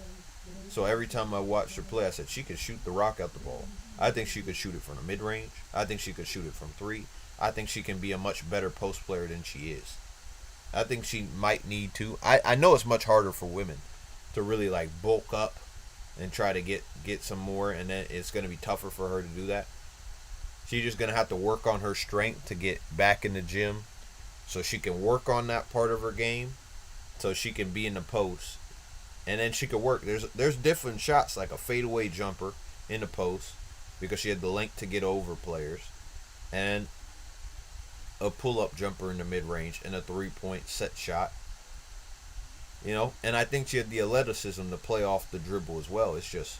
So every time I watched her play, I said she could shoot the rock out the ball. I think she could shoot it from the mid-range. I think she could shoot it from three. I think she can be a much better post player than she is. I think she might need to. I know it's much harder for women to really like bulk up and try to get some more, and then it's going to be tougher for her to do that. She's just going to have to work on her strength to get back in the gym so she can work on that part of her game so she can be in the post, and then she can work. There's different shots, like a fadeaway jumper in the post because she had the length to get over players, and a pull-up jumper in the mid-range and a three-point set shot. You know, and I think she had the athleticism to play off the dribble as well. It's just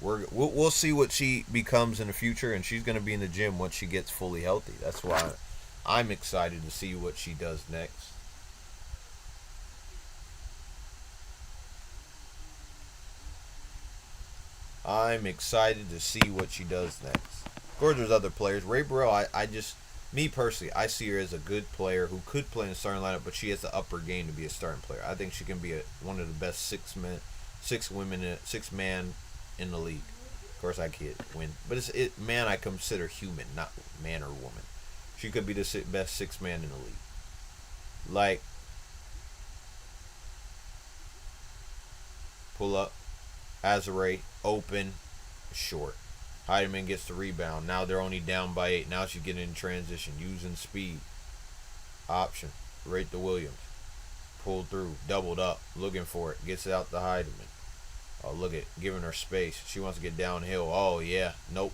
we'll see what she becomes in the future, and she's going to be in the gym once she gets fully healthy. That's why I'm excited to see what she does next. I'm excited to see what she does next. Of course, there's other players. Ray Burrell, me personally, I see her as a good player who could play in the starting lineup, but she has the upper game to be a starting player. I think she can be one of the best six man in the league. Of course, I can't win, but man I consider human, not man or woman. She could be the best six man in the league. Like, pull up, Azare, open, short. Heidemann gets the rebound. Now they're only down by 8. Now she's getting in transition, using speed. Option, right to Williams. Pulled through, doubled up, looking for it. Gets it out to Heidemann. Oh, look at giving her space. She wants to get downhill. Oh, yeah. Nope.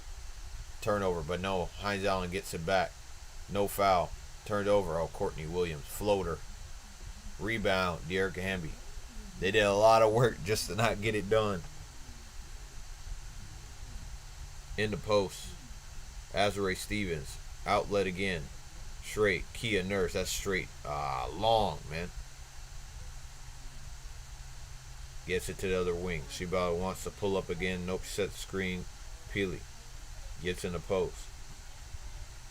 Turnover, but no. Hines Allen gets it back. No foul. Turned over. Oh, Courtney Williams. Floater. Rebound, De'Arica Hamby. They did a lot of work just to not get it done. In the post, Azare Stevens, outlet again, straight, Kia Nurse, that's straight, long, man. Gets it to the other wing. She about wants to pull up again, nope, set the screen, Peely, gets in the post,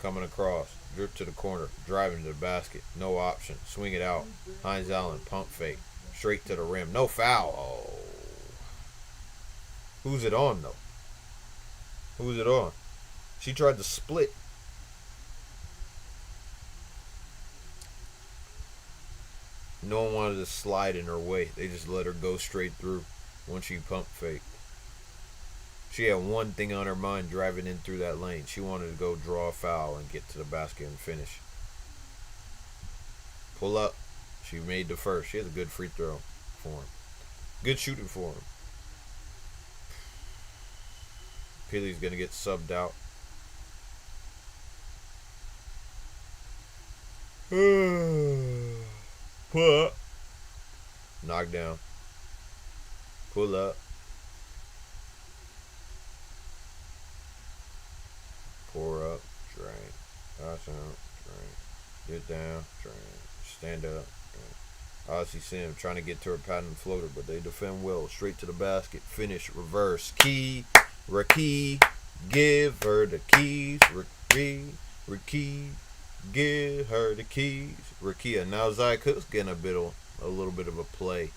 coming across, drip to the corner, driving to the basket, no option, swing it out, Hines Allen, pump fake, straight to the rim, no foul, oh. Who's it on, though? Who's it on? She tried to split. No one wanted to slide in her way. They just let her go straight through once she pump faked. She had one thing on her mind driving in through that lane. She wanted to go draw a foul and get to the basket and finish. Pull up. She made the first. She has a good free throw for him. Good shooting for him. Peely's going to get subbed out. Pull up. Knock down. Pull up. Pour up. Drain. Pass out. Drain. Get down. Drain. Stand up. Drain. Ozzy Sim trying to get to her patent floater, but they defend well. Straight to the basket. Finish. Reverse. Key. Ricky, give her the keys. Ricky, give her the keys. Ricky, now Zaya Cook's getting a little bit of a play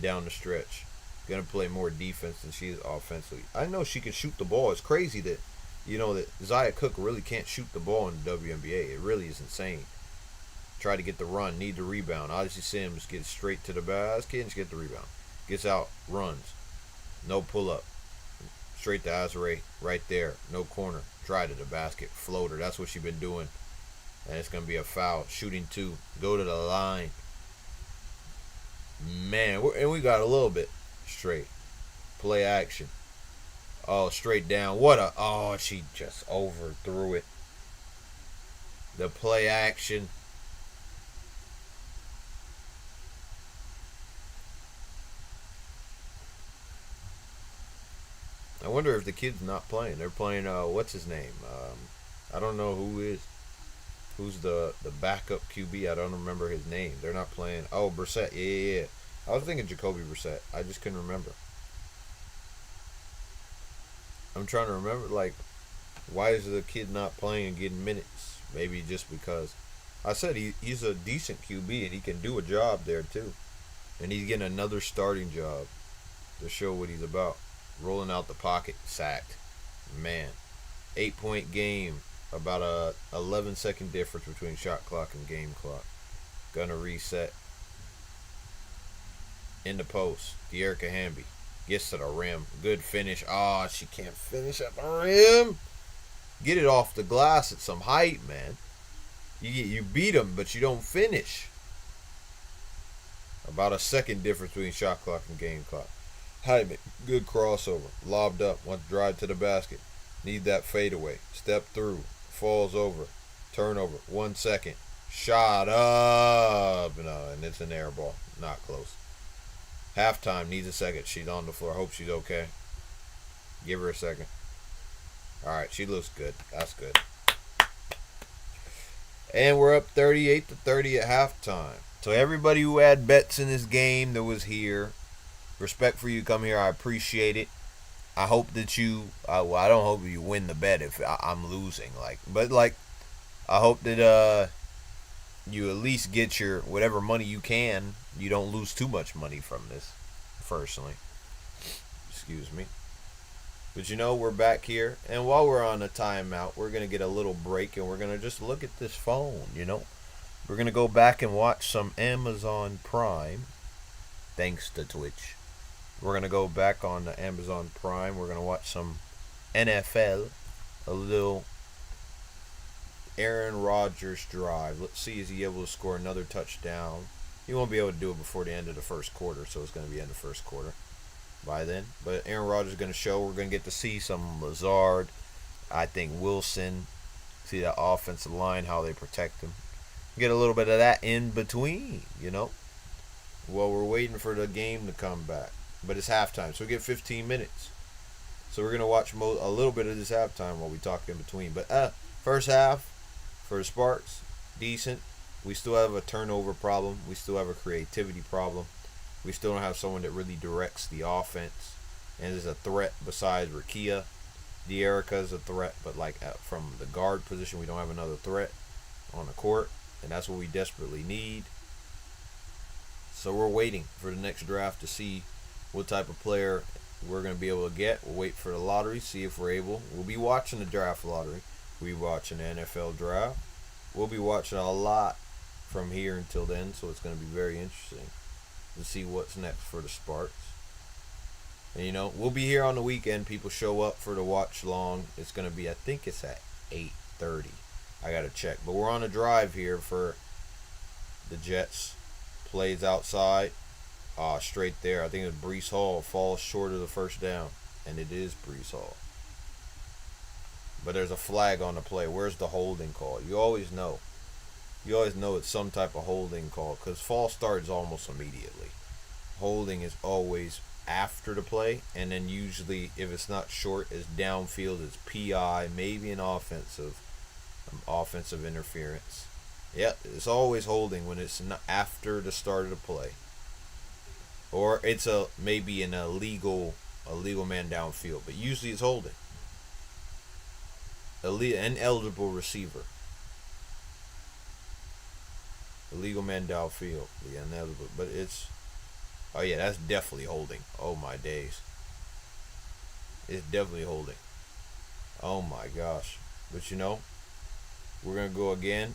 down the stretch. gonna play more defense than she is offensively. I know she can shoot the ball. It's crazy that that Zia Cook really can't shoot the ball in the WNBA. It really is insane. Try to get the run, need the rebound. Odyssey Sims gets straight to the basket and get the rebound. Gets out, runs. No pull up. Straight to Azare, right there. No corner. Drive to the basket. Floater. That's what she's been doing. And it's going to be a foul. Shooting 2. Go to the line. Man, and we got a little bit straight. Play action. Oh, straight down. Oh, she just overthrew it. The play action. I wonder if the kid's not playing. They're playing, what's his name? I don't know who's the backup QB. I don't remember his name. They're not playing. Oh, Brissett. Yeah. I was thinking Jacoby Brissett. I just couldn't remember. I'm trying to remember, like, why is the kid not playing and getting minutes? Maybe just because. I said he's a decent QB and he can do a job there too. And he's getting another starting job to show what he's about. Rolling out the pocket, sacked. Man, 8-point game. About a 11-second difference between shot clock and game clock. Gonna reset. In the post, De'Erica Hamby gets to the rim. Good finish. Oh, she can't finish at the rim. Get it off the glass at some height, man. You beat them, but you don't finish. About a second difference between shot clock and game clock. Hyman, good crossover. Lobbed up. Wants to drive to the basket. Need that fadeaway. Step through. Falls over. Turnover. 1 second. Shot up. No, and it's an air ball. Not close. Halftime. Needs a second. She's on the floor. Hope she's okay. Give her a second. Alright, she looks good. That's good. And we're up 38-30 at halftime. So everybody who had bets in this game that was here, respect for you come here. I appreciate it. I hope that you, well, I don't hope you win the bet if I'm losing. But I hope that you at least get your whatever money you can. You don't lose too much money from this, personally. Excuse me. But we're back here. And while we're on a timeout, we're going to get a little break and we're going to just look at this phone, We're going to go back and watch some Amazon Prime, thanks to Twitch. We're going to go back on the Amazon Prime. We're going to watch some NFL, a little Aaron Rodgers drive. Let's see, is he able to score another touchdown? He won't be able to do it before the end of the first quarter, so it's going to be in the first quarter by then. But Aaron Rodgers is going to show. We're going to get to see some Lazard. I think Wilson. See that offensive line, how they protect him. Get a little bit of that in between, while we're waiting for the game to come back. But it's halftime, so we get 15 minutes. So we're going to watch a little bit of this halftime while we talk in between. But first half for the Sparks, decent. We still have a turnover problem. We still have a creativity problem. We still don't have someone that really directs the offense and is a threat besides Rakia. De'Erica is a threat, but from the guard position, we don't have another threat on the court, and that's what we desperately need. So we're waiting for the next draft to see what type of player we're going to be able to get. We'll wait for the lottery, see if we're able. We'll be watching the draft lottery. We'll be watching the NFL draft. We'll be watching a lot from here until then, so it's going to be very interesting to see what's next for the Sparks. And, we'll be here on the weekend. People show up for the watch long. It's going to be, I think it's at 8:30. I got to check. But we're on a drive here for the Jets. Plays outside. Straight there. I think it's Breece Hall falls short of the first down. And it is Breece Hall. But there's a flag on the play. Where's the holding call? You always know. It's some type of holding call. Because false starts almost immediately. Holding is always after the play. And then usually, if it's not short, it's downfield. It's PI. Maybe an offensive interference. Yep, it's always holding when it's not after the start of the play. Or it's maybe an illegal man downfield, but usually it's holding. An eligible receiver. Illegal man downfield, the ineligible, but it's Oh yeah, that's definitely holding. Oh my days. It's definitely holding. Oh my gosh. But we're gonna go again.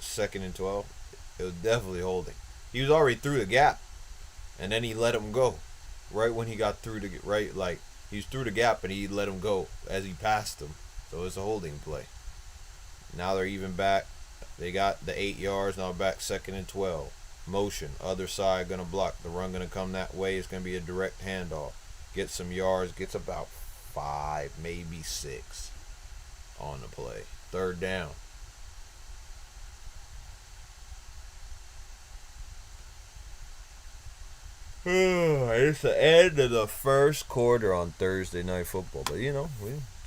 2nd and 12. It was definitely holding. He was already through the gap, and then he let him go. Right when he got through the right, like he was through the gap, and he let him go as he passed him. So it's a holding play. Now they're even back. They got the 8 yards. Now back 2nd and 12. Motion. Other side gonna block. The run gonna come that way. It's gonna be a direct handoff. Get some yards. Gets about 5, maybe 6 on the play. 3rd down. It's the end of the first quarter on Thursday Night Football. But we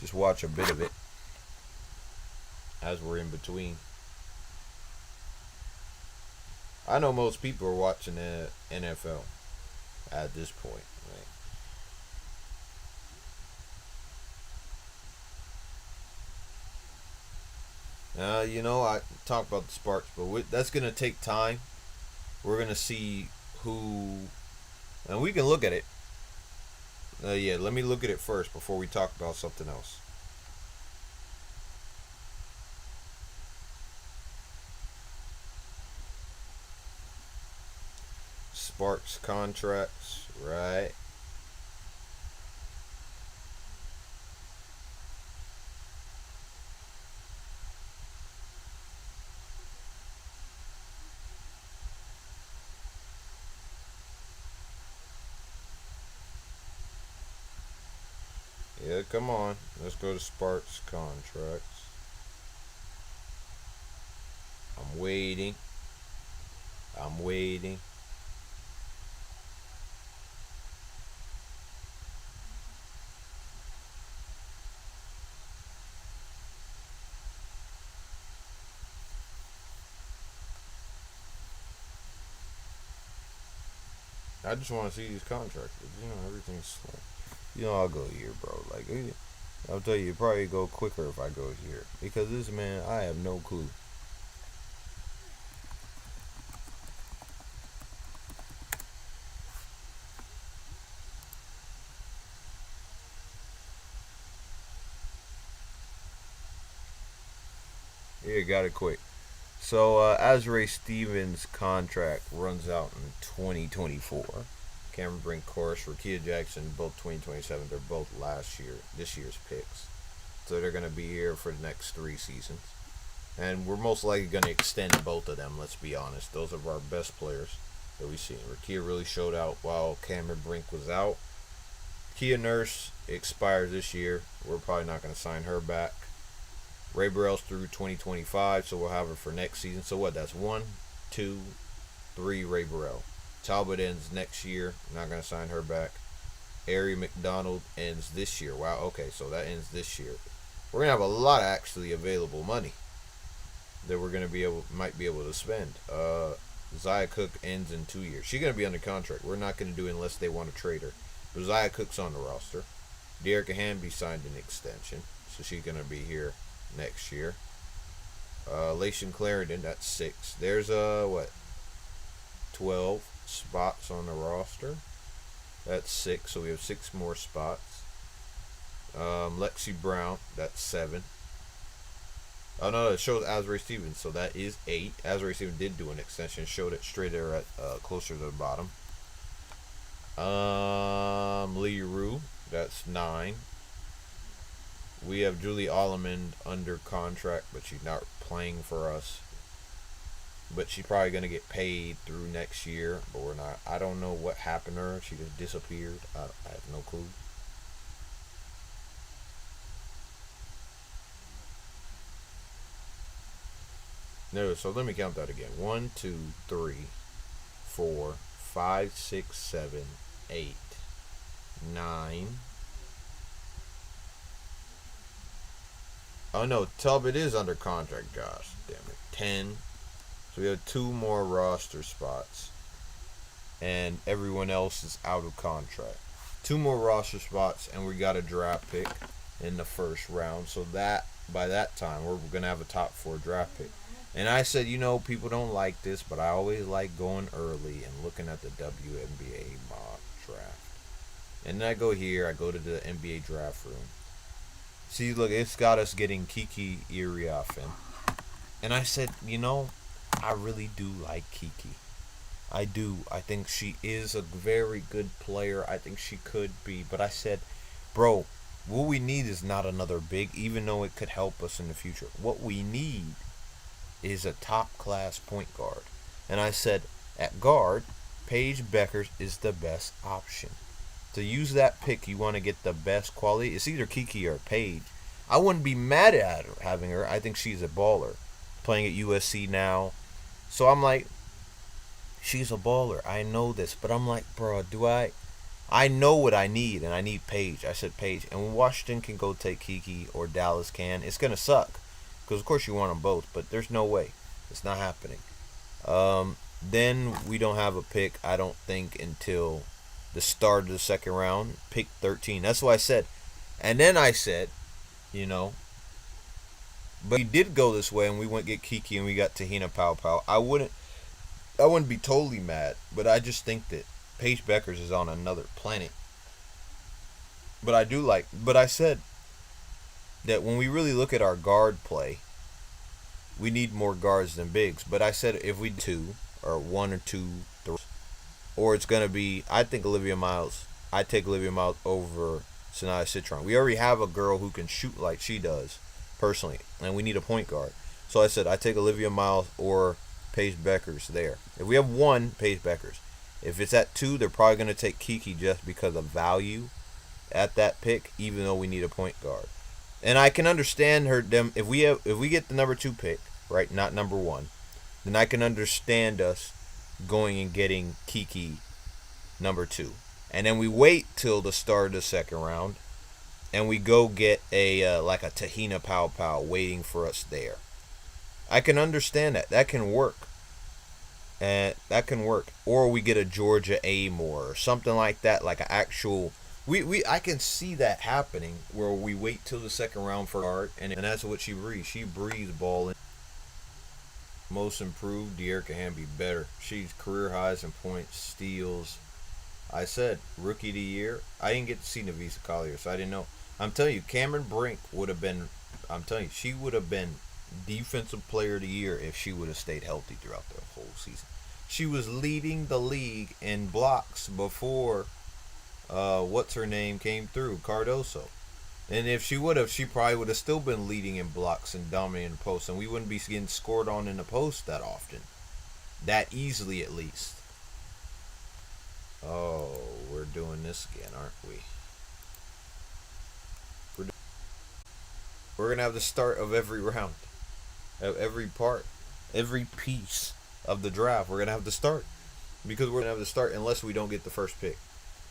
just watch a bit of it as we're in between. I know most people are watching the NFL at this point. I talk about the Sparks, but that's going to take time. We're going to see who, and we can look at it. Yeah, let me look at it first before we talk about something else. Sparks contracts, right? Yeah, come on. Let's go to Sparks contracts. I'm waiting. I'm waiting. I just want to see these contracts. Everything's slow. I'll go here, bro. Like, I'll tell you, it'd probably go quicker if I go here. Because this man, I have no clue. Yeah, got it quick. So, Azrae Stevens' contract runs out in 2024. Cameron Brink, Course, Rakia Jackson, both 2027. They're both this year's picks. So they're going to be here for the next 3 seasons. And we're most likely going to extend both of them, let's be honest. Those are our best players that we've seen. Rakia really showed out while Cameron Brink was out. Kia Nurse expires this year. We're probably not going to sign her back. Ray Burrell's through 2025, so we'll have her for next season. So what? That's 1, 2, 3 Ray Burrell. Talbot ends next year. Not going to sign her back. Ari McDonald ends this year. Wow, okay, so that ends this year. We're going to have a lot of actually available money that we're going to might be able to spend. Zaya Cook ends in 2 years. She's going to be under contract. We're not going to do it unless they want to trade her. But Zaya Cook's on the roster. Dearica Hamby signed an extension, so she's going to be here next year. Lation Clarendon, that's 6. There's 12 spots on the roster. That's 6, so we have 6 more spots. Lexi Brown, that's 7. Oh no, it shows Azrae Stevens, so that is 8. Azrae Stevens did do an extension, showed it straight there at closer to the bottom. Lee Rue, that's 9. We have Julie Alleman under contract, but she's not playing for us. But she's probably going to get paid through next year, but we're not. I don't know what happened to her. She just disappeared. I have no clue. No, so let me count that again. 1, 2, 3, 4, 5, 6, 7, 8, 9. Oh no, Talbot is under contract. Gosh, damn it. 10. So we have 2 more roster spots. And everyone else is out of contract. 2 more roster spots, and we got a draft pick in the first round. So that by that time, we're going to have a top 4 draft pick. And I said, people don't like this, but I always like going early and looking at the WNBA mock draft. And then I go here, I go to the NBA draft room. See, look, it's got us getting Kiki Iriafen. And I said, I really do like Kiki. I do. I think she is a very good player. I think she could be. But I said, bro, what we need is not another big, even though it could help us in the future. What we need is a top class point guard. And I said, at guard, Paige Beckers is the best option. To use that pick, you want to get the best quality. It's either Kiki or Paige. I wouldn't be mad at her, having her. I think she's a baller. Playing at USC now. So I'm like, she's a baller. I know this. But I'm like, bro, I know what I need, and I need Paige. I said Paige. And when Washington can go take Kiki or Dallas can, it's going to suck. Because, of course, you want them both. But there's no way. It's not happening. Then we don't have a pick, I don't think, until the start of the second round. Pick 13. That's what I said. And then I said, but we did go this way, and we went get Kiki, and we got Tahina Pow Pow. I wouldn't be totally mad, but I just think that Paige Beckers is on another planet. But I said that when we really look at our guard play, we need more guards than bigs. But I said if we two, or one or two, three, or it's going to be, I take Olivia Miles over Sanaya Citron. We already have a girl who can shoot like she does, personally, and we need a point guard. So I said I take Olivia Miles or Paige Beckers there. If we have one, Paige Beckers. If it's at two, they're probably going to take Kiki just because of value at that pick, even though we need a point guard. And I can understand them if we get the number 2 pick, right, not number 1, then I can understand us going and getting Kiki number 2. And then we wait till the start of the second round and we go get a like a Tahina Pow Pow waiting for us there. I can understand that. That can work. And that can work. Or we get a Georgia Amore or something like that, like an actual. I can see that happening where we wait till the second round for art, and that's what she breathes. She breathes ball in. Most improved, De'Erica Hamby better. She's career highs in points, steals. I said rookie of the year. I didn't get to see Navisa Collier, so I didn't know. I'm telling you, Cameron Brink would have been. I'm telling you, she would have been defensive player of the year if she would have stayed healthy throughout the whole season. She was leading the league in blocks before what's her name came through, Cardoso. And if she would have, she probably would have still been leading in blocks and dominating the post, and we wouldn't be getting scored on in the post that often. That easily, at least. Oh, we're doing this again, aren't we? We're going to have the start of every round. Of every part. Every piece of the draft. We're going to have the start. Because we're going to have the start unless we don't get the first pick.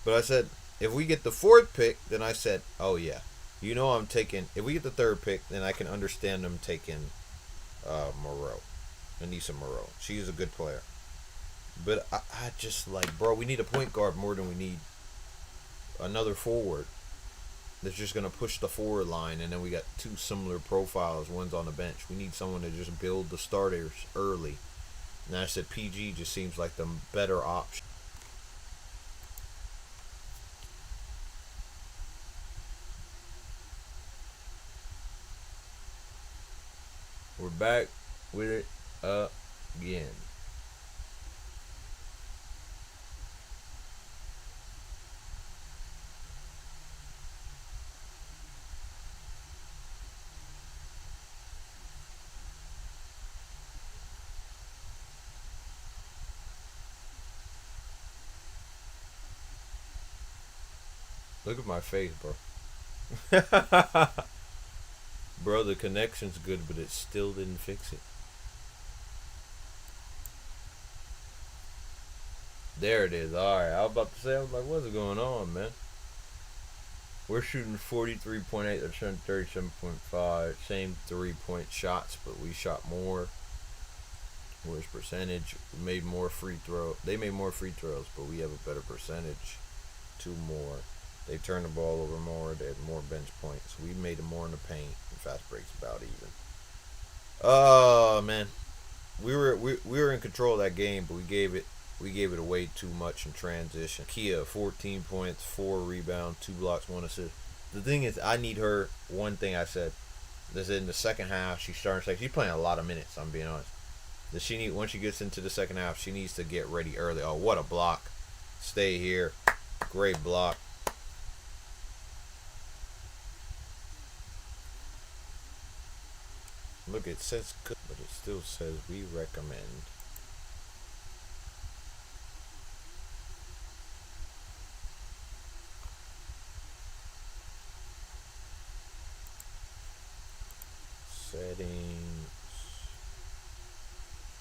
But I said, if we get the 4th pick, then I said, oh yeah. I'm taking, if we get the 3rd pick, then I can understand them taking Moreau. Anissa Moreau. She is a good player. But I just like, bro, we need a point guard more than we need another forward that's just going to push the forward line, and then we got 2 similar profiles. One's on the bench. We need someone to just build the starters early. And I said PG just seems like the better option. We're back with it again. Look at my face, bro. Bro, the connection's good, but it still didn't fix it. There it is. Alright, I was about to say, I was like, what's going on, man? We're shooting 43.8, they're shooting 37.5. Same 3-point shots, but we shot more. Where's percentage? We made more free throws. They made more free throws, but we have a better percentage. 2 more. They turned the ball over more. They had more bench points. We made them more in the paint. And fast breaks about even. Oh, man. we were in control of that game, but we gave it away too much in transition. Kia 14 points, 4 rebounds, 2 blocks, 1 assist. The thing is, I need her. One thing I said, this in the second half, she's starting to say she's playing a lot of minutes. I'm being honest. Does she need, once she gets into the second half, she needs to get ready early. Oh, what a block! Stay here, great block. Look, it says cook, but it still says we recommend. Settings.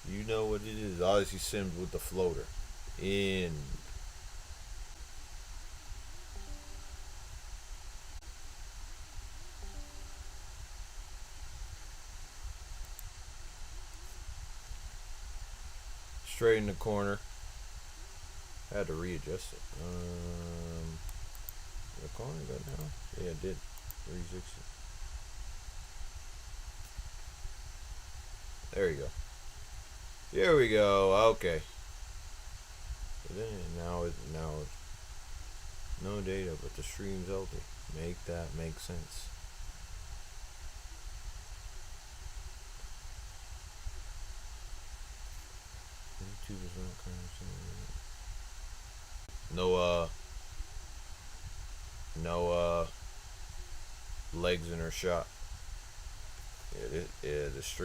You know what it is. Odyssey Sims with the floater. In. Straight in the corner. I had to readjust it. The corner good now? Yeah, it did. 360. There you go. Here we go. Okay. So then now it's no data, but the stream's healthy. Make that make sense. YouTube is not no legs in her shot. Yeah, the stream.